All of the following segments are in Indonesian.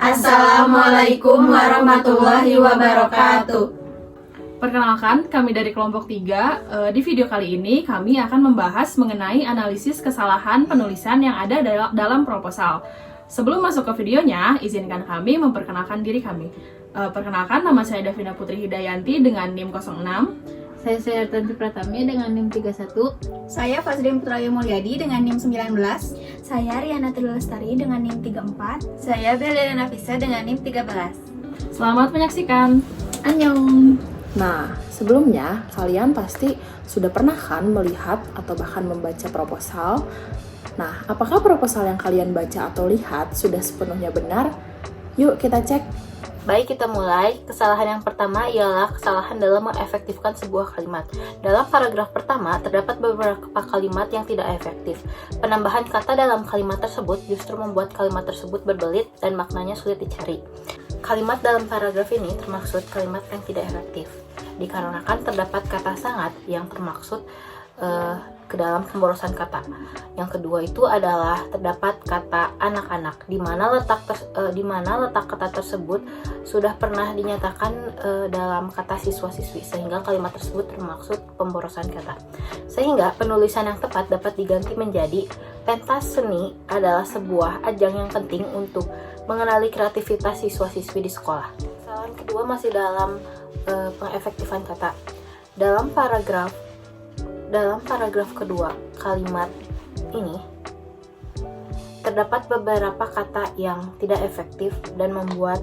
Assalamualaikum warahmatullahi wabarakatuh. Perkenalkan, kami dari kelompok 3. Di video kali ini kami akan membahas mengenai analisis kesalahan penulisan yang ada dalam proposal. Sebelum masuk ke videonya, izinkan kami memperkenalkan diri kami. Perkenalkan, nama saya Davina Putri Hidayanti dengan NIM 06. Saya Tanti Pratami dengan NIM 31. Saya Fazrin Putrayu Mulyadi dengan NIM 19. Saya Riana Trilestari dengan NIM 34. Saya Belia Nafisa dengan NIM 13. Selamat menyaksikan. Annyeong. Nah, sebelumnya kalian pasti sudah pernah kan melihat atau bahkan membaca proposal. Nah, apakah proposal yang kalian baca atau lihat sudah sepenuhnya benar? Yuk kita cek. Baik, kita mulai. Kesalahan yang pertama ialah kesalahan dalam mengefektifkan sebuah kalimat. Dalam paragraf pertama, terdapat beberapa kalimat yang tidak efektif. Penambahan kata dalam kalimat tersebut justru membuat kalimat tersebut berbelit dan maknanya sulit dicari. Kalimat dalam paragraf ini termaksud kalimat yang tidak efektif, dikarenakan terdapat kata sangat yang termaksud ke dalam pemborosan kata. Yang kedua itu adalah terdapat kata anak-anak, di mana letak kata tersebut sudah pernah dinyatakan dalam kata siswa-siswi, sehingga kalimat tersebut termaksud pemborosan kata. Sehingga penulisan yang tepat dapat diganti menjadi pentas seni adalah sebuah ajang yang penting untuk mengenali kreativitas siswa-siswi di sekolah. Kesalahan kedua masih dalam pengefektifan kata. Dalam paragraf kedua kalimat ini terdapat beberapa kata yang tidak efektif dan membuat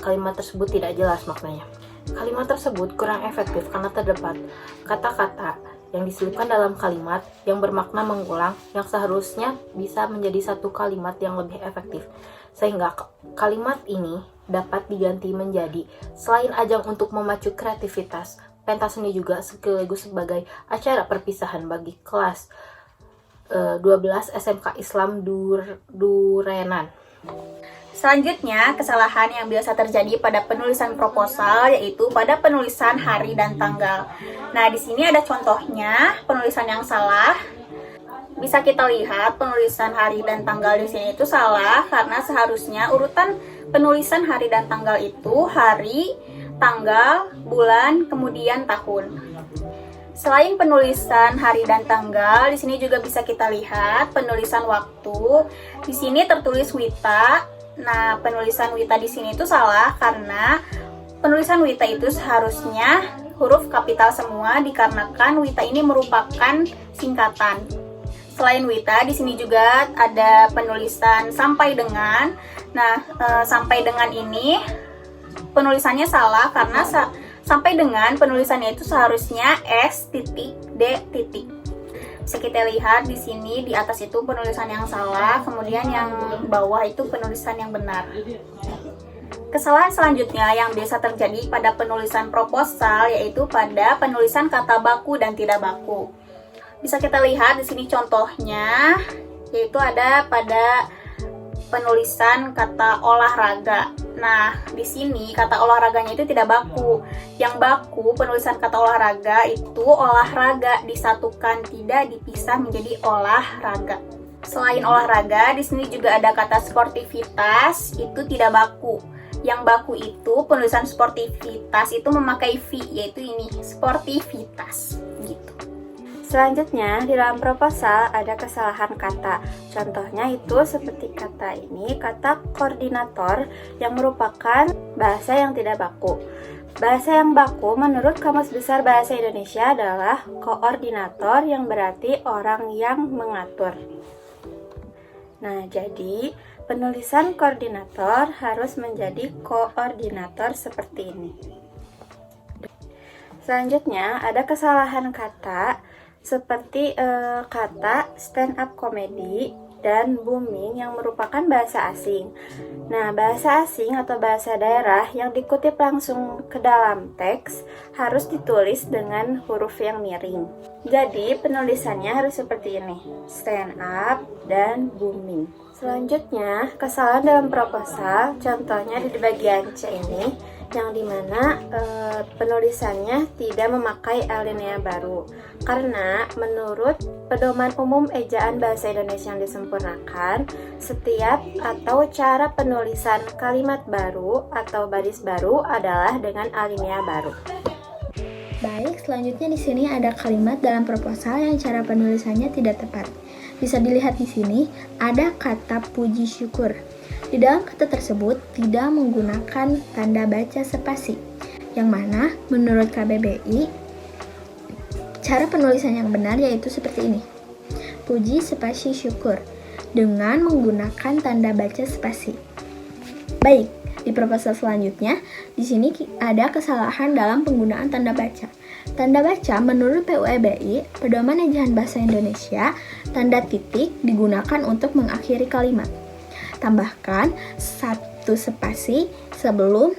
kalimat tersebut tidak jelas maknanya. Kalimat tersebut kurang efektif karena terdapat kata-kata yang diselipkan dalam kalimat yang bermakna mengulang, yang seharusnya bisa menjadi satu kalimat yang lebih efektif. Sehingga kalimat ini dapat diganti menjadi, selain ajang untuk memacu kreativitas, pentas seni juga sekaligus sebagai acara perpisahan bagi kelas 12 SMK Islam Durenan. Selanjutnya, kesalahan yang biasa terjadi pada penulisan proposal yaitu pada penulisan hari dan tanggal. Nah, di sini ada contohnya penulisan yang salah. Bisa kita lihat penulisan hari dan tanggal di sini itu salah karena seharusnya urutan penulisan hari dan tanggal itu hari, tanggal, bulan, kemudian tahun. Selain penulisan hari dan tanggal, di sini juga bisa kita lihat penulisan waktu. Di sini tertulis Wita. Nah, penulisan Wita di sini itu salah karena penulisan Wita itu seharusnya huruf kapital semua dikarenakan Wita ini merupakan singkatan. Selain Wita, di sini juga ada penulisan sampai dengan. Nah, sampai dengan ini penulisannya salah karena sampai dengan penulisannya itu seharusnya S.D. Bisa kita lihat di sini di atas itu penulisan yang salah, kemudian yang bawah itu penulisan yang benar. Kesalahan selanjutnya yang biasa terjadi pada penulisan proposal yaitu pada penulisan kata baku dan tidak baku. Bisa kita lihat di sini contohnya, yaitu ada pada penulisan kata olahraga. Nah, di sini kata olahraganya itu tidak baku. Yang baku penulisan kata olahraga itu olahraga disatukan, tidak dipisah menjadi olahraga. Selain olahraga, di sini juga ada kata sportivitas, itu tidak baku. Yang baku itu penulisan sportivitas itu memakai V, yaitu ini sportivitas gitu. Selanjutnya, di dalam proposal ada kesalahan kata. Contohnya itu seperti kata ini, kata koordinator yang merupakan bahasa yang tidak baku. Bahasa yang baku menurut Kamus Besar Bahasa Indonesia adalah koordinator yang berarti orang yang mengatur. Nah, jadi penulisan koordinator harus menjadi koordinator seperti ini. Selanjutnya, ada kesalahan kata seperti kata stand up comedy dan booming yang merupakan bahasa asing. Nah, bahasa asing atau bahasa daerah yang dikutip langsung ke dalam teks harus ditulis dengan huruf yang miring. Jadi, penulisannya harus seperti ini, stand up dan booming. Selanjutnya, kesalahan dalam proposal, contohnya di bagian C ini, yang dimana penulisannya tidak memakai alinea baru. Karena menurut Pedoman Umum Ejaan Bahasa Indonesia yang disempurnakan, setiap atau cara penulisan kalimat baru atau baris baru adalah dengan alinea baru. Baik, selanjutnya di sini ada kalimat dalam proposal yang cara penulisannya tidak tepat. Bisa dilihat di sini ada kata puji syukur. Di dalam kata tersebut tidak menggunakan tanda baca spasi, yang mana menurut KBBI cara penulisan yang benar yaitu seperti ini. Puji spasi syukur dengan menggunakan tanda baca spasi. Baik, di proposal selanjutnya di sini ada kesalahan dalam penggunaan tanda baca. Tanda baca menurut PUEBI, Pedoman Ejaan Bahasa Indonesia, tanda titik digunakan untuk mengakhiri kalimat. Tambahkan satu spasi sebelum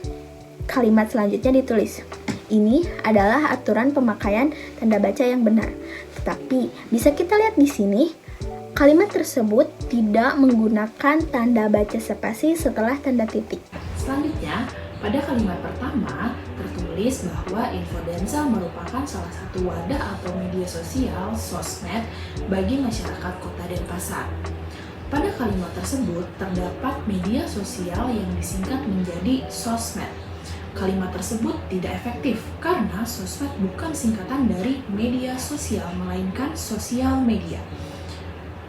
kalimat selanjutnya ditulis. Ini adalah aturan pemakaian tanda baca yang benar. Tetapi bisa kita lihat di sini, kalimat tersebut tidak menggunakan tanda baca spasi setelah tanda titik. Selanjutnya, pada kalimat pertama tertulis bahwa Infodenza merupakan salah satu wadah atau media sosial sosmed bagi masyarakat Kota Denpasar. Pada kalimat tersebut terdapat media sosial yang disingkat menjadi sosmed. Kalimat tersebut tidak efektif karena sosmed bukan singkatan dari media sosial, melainkan sosial media.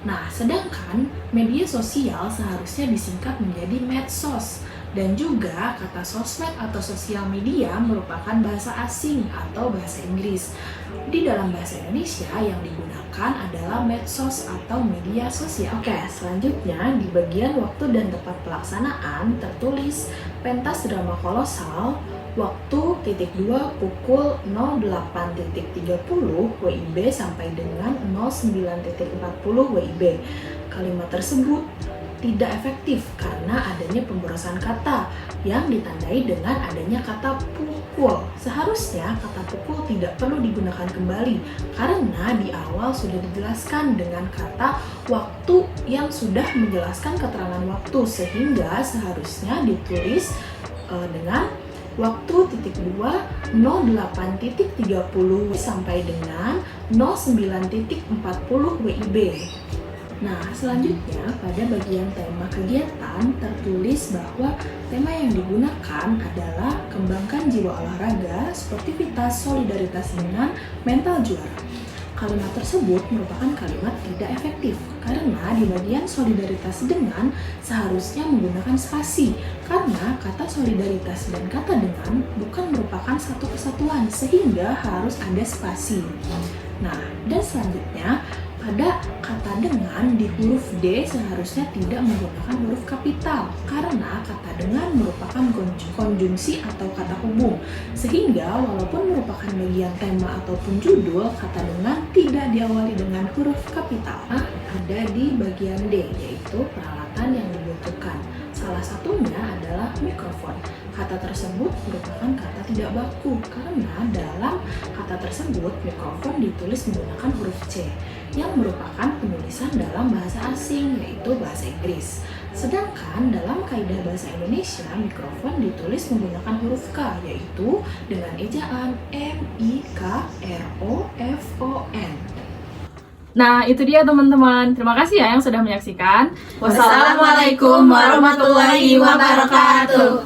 Nah, sedangkan media sosial seharusnya disingkat menjadi medsos. Dan juga kata sosmed atau sosial media merupakan bahasa asing atau bahasa Inggris. Di dalam bahasa Indonesia yang digunakan adalah medsos atau media sosial. Oke, selanjutnya di bagian waktu dan tempat pelaksanaan tertulis pentas drama kolosal waktu (2) pukul 08.30 WIB sampai dengan 09.40 WIB. Kalimat tersebut tidak efektif karena adanya pemborosan kata yang ditandai dengan adanya kata pukul. Seharusnya kata pukul tidak perlu digunakan kembali karena di awal sudah dijelaskan dengan kata waktu yang sudah menjelaskan keterangan waktu, sehingga seharusnya ditulis dengan waktu (2) 08.30 sampai dengan 09.40 WIB. Nah, selanjutnya pada bagian tema kegiatan tertulis bahwa tema yang digunakan adalah kembangkan jiwa olahraga, sportivitas, solidaritas dengan mental juara. Kalimat tersebut merupakan kalimat tidak efektif karena di bagian solidaritas dengan seharusnya menggunakan spasi karena kata solidaritas dan kata dengan bukan merupakan satu kesatuan sehingga harus ada spasi. Nah, dan selanjutnya pada kata dengan di huruf D seharusnya tidak menggunakan huruf kapital karena kata dengan merupakan konjungsi atau kata hubung, sehingga walaupun merupakan bagian tema ataupun judul, kata dengan tidak diawali dengan huruf kapital. Nah, ada di bagian D, yaitu peralatan yang dibutuhkan. Salah satunya adalah mikrofon. Kata tersebut merupakan kata tidak baku karena dalam kata tersebut mikrofon ditulis menggunakan huruf C yang merupakan penulisan dalam bahasa asing, yaitu bahasa Inggris. Sedangkan dalam kaidah bahasa Indonesia, mikrofon ditulis menggunakan huruf K, yaitu dengan ejaan M-I-K-R-O-F-O-N. Nah, itu dia teman-teman. Terima kasih ya yang sudah menyaksikan. Wassalamualaikum warahmatullahi wabarakatuh.